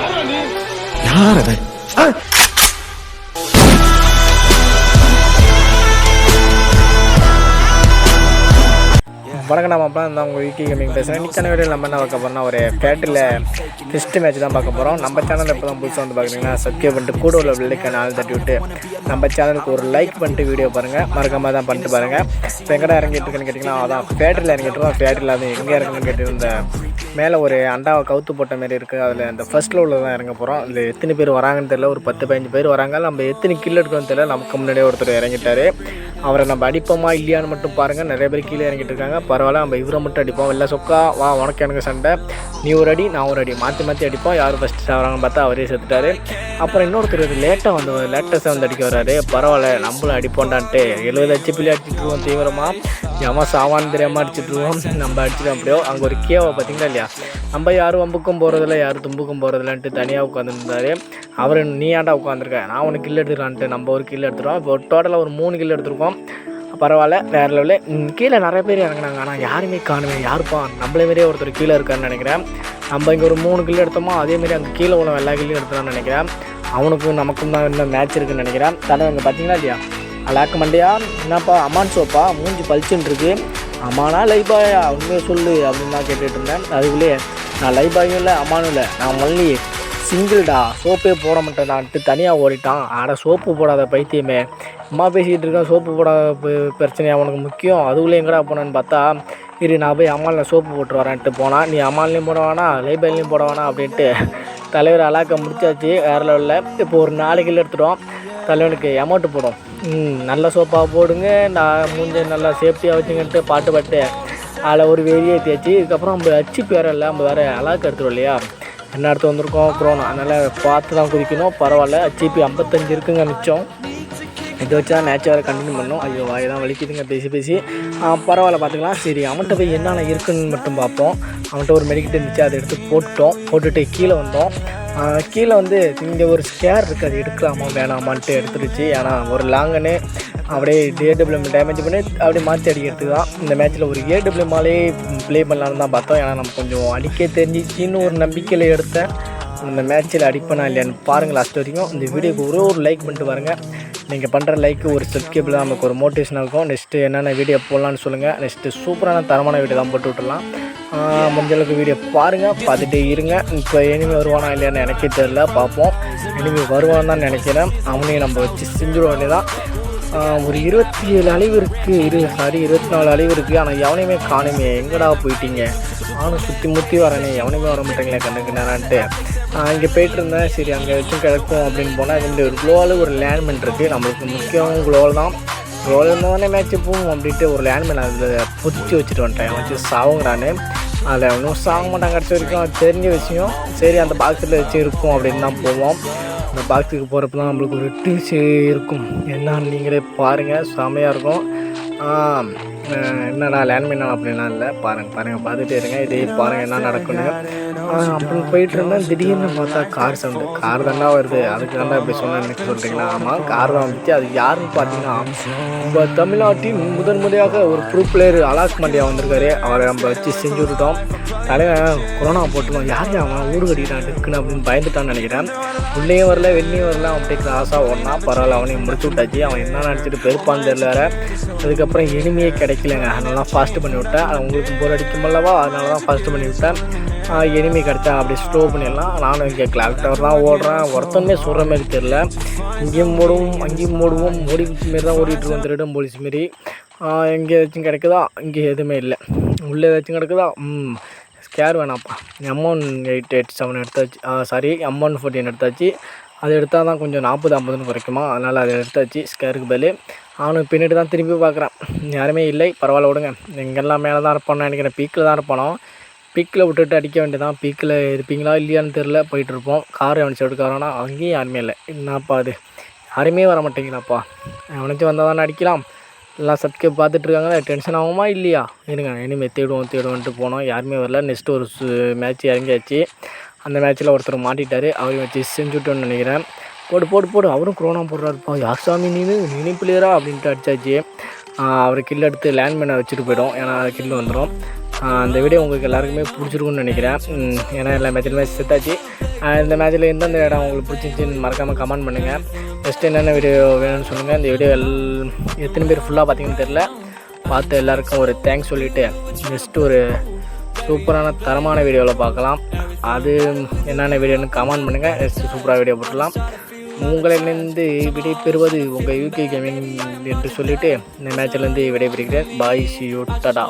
யார் அது? வணக்கம். நம்ம அப்பா தான் உங்கள் வீக்கி கேமிங் பேசுகிறேன். இன்றைக்கான வீடியோ நம்ம என்ன பார்க்க போகிறோம்னா ஒரு ஃபேட்டில் டெஸ்ட் மேட்ச் தான் பார்க்க போகிறோம். நம்ம சேனலில் இப்போ தான் புதுசாக வந்து பார்க்குறீங்கன்னா சப்ஸ்கிரைப் பண்ணிட்டு கூட உள்ள பெல்லைக்கான ஆள் தட்டி விட்டு நம்ம சேனலுக்கு ஒரு லைக் பண்ணிட்டு வீடியோ பாருங்கள். மறக்காமல் தான் பண்ணிட்டு பாருங்கள். இப்போ எங்கடா இறங்கிட்டு இருக்குன்னு கேட்டிங்கன்னா அதான் ஃபேட்டில் இறங்கிட்டுருக்கோம். ஃபேட்டில் அது எங்கே இறங்குன்னு கேட்டிருந்த மேலே ஒரு அண்டாவை கவுத்து போட்ட மாரி இருக்குது. அதில் அந்த ஃபர்ஸ்ட்டில் உள்ள தான் இறங்க போகிறோம். அதில் எத்தனை பேர் வராங்கன்னு தெரியல. ஒரு 10-15 பேர் வராங்க. நம்ம எத்தனை கில் எடுக்கணும்னு தெரியல. நமக்கு முன்னாடியே ஒருத்தர் இறங்கிட்டார். அவரை நம்ம அடிப்போமா இல்லையான்னு மட்டும் பாருங்கள். நிறைய பேர் கீழே இறங்கிட்டு இருக்காங்க. பரவாயில்ல, நம்ம இவரை மட்டும் அடிப்போம். இல்லை சொக்கா வா, உனக்கு எனக்கு சண்டை, நீ ஒரு அடி நான் ஒரு அடி மாற்றி அடிப்போம். யார் ஃபஸ்ட்டு சாப்பிட்றாங்கன்னு பார்த்தா அவரே செத்துட்டார். அப்புறம் இன்னொருத்தர் லேட்டஸ்ட்டாக வந்து அடிக்க வர்றாரு. பரவாயில்ல, நம்மளும் அடிப்போண்டான்ட்டு 70 HP அடிச்சுட்ருவோம். தீவிரமாக எவன் சாவான்னு தெரியாமல் அடிச்சுட்ருவோம். நம்ம அடிச்சுட்டு அப்படியோ அங்கே ஒரு கேவை பார்த்தீங்களா இல்லையா, நம்ம யாரும் வம்புக்கும் போகிறதில்ல, யாரும் தும்புக்கும் போகிறதில்லன்ட்டு தனியாக உட்காந்துருந்தார். அவர் நீ ஏன்டா உட்காந்துருக்கேன், நான் ஒன்று கில் எடுத்துக்கிறான்ட்டு நம்ம ஒரு கில் எடுத்துருவோம். இப்போ டோட்டலாக ஒரு 3 கில் எடுத்துருக்கோம். பரவாயில்ல, வேறு லெவலில். கீழே நிறைய பேர் இறங்கினாங்க. ஆனால் யாருமே காணுவேன். யாருப்பா, நம்மளே மாரியே ஒருத்தர் கீழே இருக்கான்னு நினைக்கிறேன். நம்ம இங்கே ஒரு 3 கில் எடுத்தோமோ அதேமாரி அங்கே கீழே உள்ள எல்லா கில்லையும் எடுத்துலான்னு நினைக்கிறேன். அவனுக்கும் நமக்கும் தான் இன்னும் மேட்ச் இருக்குதுன்னு நினைக்கிறேன். தலை இங்கே பார்த்தீங்களா இல்லையா, அலாக்கு மண்டையா, என்னப்பா அம்மான் சோப்பா, மூஞ்சி பளிச்சுன்னு இருக்கு. அம்மானா லைபாயா உண்மையை சொல்லு அப்படின்னு தான் கேட்டுட்டு இருந்தேன். அதுக்குள்ளேயே நான் லைபாயும் இல்லை அம்மானும் இல்லை, நான் மல்லி சிங்கிள்டா, சோப்பே போட மாட்டேன்டான்ட்டு தனியாக ஓடிட்டான். ஆனால் சோப்பு போடாத பைத்தியமே, அம்மா பேசிக்கிட்டு இருக்கேன், சோப்பு போடாத பிரச்சனை அவனுக்கு முக்கியம். அதுக்குள்ளே எங்கடா போனேன்னு பார்த்தா, இரு நான் போய் அம்மாவில் சோப்பு போட்டு வரேன்ட்டு போனான். நீ அம்மாலையும் போட வேணா லைபாயிலையும் போட வேணாம் அப்படின்ட்டு தலைவர் அலாக்க முடிச்சாச்சு. வேறு லெவலில். இப்போ ஒரு 4 கிலோ எடுத்துட்டோம். தலைவனுக்கு அமௌண்ட்டு போடும். நல்ல சோப்பாக போடுங்க, நான் மூஞ்ச நல்லா சேஃப்டியாக வச்சுங்கன்ட்டு பாட்டு அதில் ஒரு வெறியை தேய்ச்சி. இதுக்கப்புறம் நம்ம அச்சிப்பு வேறு இல்லை, நம்ம வேறு அலாக்கு எடுத்துருவோம் இல்லையா, என்ன எடுத்து வந்திருக்கோம் குரோனா, அதனால் பார்த்து தான் குதிக்கணும். பரவாயில்ல, அச்சிபி 55 இருக்குங்க மிச்சம். இதை வச்சு தான் மேட்ச் வேறு கண்டினியூ பண்ணணும். ஐயோ வாய் தான் வலிக்குதுங்க பேசி பரவாயில்ல பார்த்துக்கலாம். சரி, அவன்கிட்ட போய் என்னென்ன இருக்குன்னு மட்டும் பார்ப்போம். அவன்கிட்ட ஒரு மெடிக்கிட்டு இருந்துச்சு, அதை எடுத்து போட்டுட்டு கீழே வந்தோம். கீழே வந்து இங்கே ஒரு ஸ்கேர் இருக்குது, அது எடுக்கலாமா வேணாமான்ட்டு எடுத்துருச்சு. ஏன்னா ஒரு லாங்கன்னு அப்படியே AWM டேமேஜ் பண்ணி அப்படியே மாற்றி அடிக்கிறதுக்கு தான் இந்த மேட்ச்சில் ஒரு AWMாலே ப்ளே பண்ணலான்னு தான் பார்த்தோம். ஏன்னா நம்ம கொஞ்சம் அடிக்க தெரிஞ்சிச்சின்னு ஒரு நம்பிக்கையில் எடுத்தேன். இந்த மேட்ச்சில் அடிப்பேனா இல்லையான்னு பாருங்கள் லாஸ்ட் வரைக்கும். இந்த வீடியோக்கு ஒரு லைக் பண்ணிட்டு பாருங்கள். நீங்கள் பண்ணுற லைக்கு ஒரு சப்ஸ்கிரைப் தான் நமக்கு ஒரு மோட்டிவேஷனாக இருக்கும். நெக்ஸ்ட்டு என்னென்ன வீடியோ போடலான்னு சொல்லுங்கள். நெக்ஸ்ட்டு சூப்பரான தரமான வீடியோ தான் போட்டு விட்டுடலாம். முடிஞ்சளவுக்கு வீடியோ பாருங்கள், பார்த்துட்டே இருங்க. இப்போ எனிமி வருவானா இல்லையான்னு எனக்கே தெரியல, பார்ப்போம். எனிமி வருவான்னு தான் நினைக்கிறேன். அவனையும் நம்ம வச்சு செஞ்சுட வேண்டியதான். ஒரு 27 அழிவு இருக்குது, 24 அழிவு இருக்குது. ஆனால் எவனையுமே காணுமே, எங்கடா போயிட்டீங்க, நானும் சுற்றி முற்றி வரேனே, எவனையுமே வர மாட்டேங்களே கண்ணுக்கு நேரான்ட்டு இங்கே போய்ட்டு இருந்தேன். சரி, அங்கே வச்சும் கிடக்கும் அப்படின்னு போனால் இந்த ஒரு குளோவால் ஒரு லேண்ட்மெண்ட் இருக்குது. நம்மளுக்கு முக்கியம் குளோவால் தான். குளோவால் இருந்தால் மேட்ச்சு போகும் அப்படின்ட்டு ஒரு லேண்ட்மெண்ட் அதில் புதிச்சு வச்சுட்டு வந்துட்டேன். வச்சு சாவுங்கிறான்னு, அதில் ஒன்றும் சாக மாட்டாங்க கடைசி வரைக்கும், அது தெரிஞ்ச விஷயம். சரி, அந்த பாக்ஸில் வச்சு இருக்கும் அப்படின்னு தான் போவோம். அந்த பாக்ஸுக்கு போகிறப்ப தான் நம்மளுக்கு ஒரு டிப்ஸ் இருக்கும். என்னன்னு நீங்களே பாருங்கள், செமையாக இருக்கும். என்னடா லேண்ட்மைனா அப்படின்லாம் இல்லை, பாருங்கள் பார்த்துட்டே இருங்க. இதே பாருங்கள் என்ன நடக்குன்னு. அப்படின்னு போயிட்டு இருந்தேன். திடீர்னு பார்த்தா கார் சவுண்டு. கார் தானே வருது, அதுக்கு தானே இப்படி சொன்னேன்னு சொல்கிறீங்களா? ஆமாம், கார் தான் வந்துச்சு. அது யாருன்னு பார்த்தீங்கன்னா, நம்ம தமிழ்நாட்டின் முறையாக ஒரு ப்ரூ பிளேயர் அலாக் மண்டியா வந்திருக்காரு. அவரை நம்ம வச்சு செஞ்சு விட்டுட்டோம். தலைவன் கொரோனா போட்டுருவோம், யார் அவன் ஊடு கட்டிட்டான் இருக்குன்னு அப்படின்னு பயந்துட்டான்னு நினைக்கிறேன். உள்ளேயும் வரல வெளியும் வரல, அவன் அப்படியே கிராஸாக ஓடனா. பரவாயில்ல, அவனையும் முடிச்சு விட்டாச்சு. அவன் என்ன நினச்சிட்டு பெருப்பான்னு தெரியல வேறு. அதுக்கப்புறம் இனிமையே கிடைக்கலங்க, அதனால தான் ஃபாஸ்ட்டு பண்ணி விட்டேன். அது உங்களுக்கு போர் அடிக்குமல்லவா, அதனால தான் ஃபாஸ்ட்டு பண்ணி விட்டேன். எனிமி கிடச்சா அப்படியே ஸ்லோ பண்ணிடலாம். நானும் இங்கே கிளாக் டவர் தான் ஓடுறேன். ஒருத்தனுமே சொல்கிற மாதிரி தெரில. இங்கேயும் ஓடுவோம் அங்கேயும் ஓடுவோம், ஓடிச்சு மாரி தான் ஓடிட்டுருவோம், திருடம் போலீஸ் மாரி. எங்கே ஏதாச்சும் கிடைக்குதா? இங்கே எதுவுமே இல்லை. உள்ளே ஏதாச்சும் கிடைக்குதா? ஸ்கேர் வேணாப்பா. M1887 எடுத்தாச்சு. M114 எடுத்தாச்சு. அது எடுத்தால் தான் கொஞ்சம் 40-50 குறைக்குமா, அதனால் அதை எடுத்தாச்சு ஸ்கேருக்கு பதில். அவனுக்கு பின்னாடி தான் திரும்பி பார்க்குறேன், யாருமே இல்லை. பரவாயில்ல விடுங்க, எங்கெல்லாம் மேலே தான் இருப்பான்னு நினைக்கிறேன். பீக்கில் தான் இருப்பானோ. பீக்கில் விட்டுட்டு அடிக்க வேண்டியதான். பீக்கில் இருப்பீங்களா இல்லையான்னு தெரில, போயிட்டுருப்போம். கார் அவனிச்சு எடுக்காரானா, அங்கேயும் யாருமே இல்லை. என்னப்பா அது, யாருமே வர மாட்டேங்கிறாப்பா. அவனிச்சு வந்தால் தானே அடிக்கலாம். எல்லாம் சப்ஸ்கிரைப் பார்த்துட்ருக்காங்க, டென்ஷன் ஆகுமா இல்லையா? இருங்க, இனிமேல் தேடுவோன்ட்டு போனோம். யாருமே வரல. நெக்ஸ்ட்டு ஒரு மேட்ச் இறங்கியாச்சு. அந்த மேட்ச்சில் ஒருத்தர் மாட்டிட்டார். அவரையும் வச்சு செஞ்சுட்டோன்னு நினைக்கிறேன். போடு அவரும் குரோனா போடுறாருப்பா. யார் சாமி நீ பிள்ளையரா அப்படின்ட்டு அடிச்சாச்சு. அவர் கில் எடுத்து லேண்ட்மேனை வச்சுட்டு போய்டும், ஏன்னா கில் வந்துடும். அந்த வீடியோ உங்களுக்கு எல்லாருக்குமே பிடிச்சிருக்குன்னு நினைக்கிறேன். ஏன்னா எல்லா மேட்ச்லையுமே செத்தாச்சு. இந்த மேட்ச்சில் எந்தெந்த இடம் உங்களுக்கு பிடிச்சிச்சின்னு மறக்காமல் கமெண்ட் பண்ணுங்கள். நெக்ஸ்ட்டு என்னென்ன வீடியோ வேணும்னு சொல்லுங்கள். இந்த வீடியோ எத்தனை பேர் ஃபுல்லாக பார்த்தீங்கன்னு தெரில. பார்த்து எல்லாருக்கும் ஒரு தேங்க்ஸ் சொல்லிவிட்டு நெக்ஸ்ட்டு ஒரு சூப்பரான தரமான வீடியோவில் பார்க்கலாம். அது என்னென்ன வீடியோன்னு கமெண்ட் பண்ணுங்கள். நெக்ஸ்ட்டு சூப்பராக வீடியோ போட்டுடலாம். உங்களிலிருந்து விடைபெறுவது உங்கள் யூகே கேமிங் என்று சொல்லிவிட்டு இந்த மேட்சிலேருந்து விடைபெறுகிறேன். பாய், சி யூ, டாடா.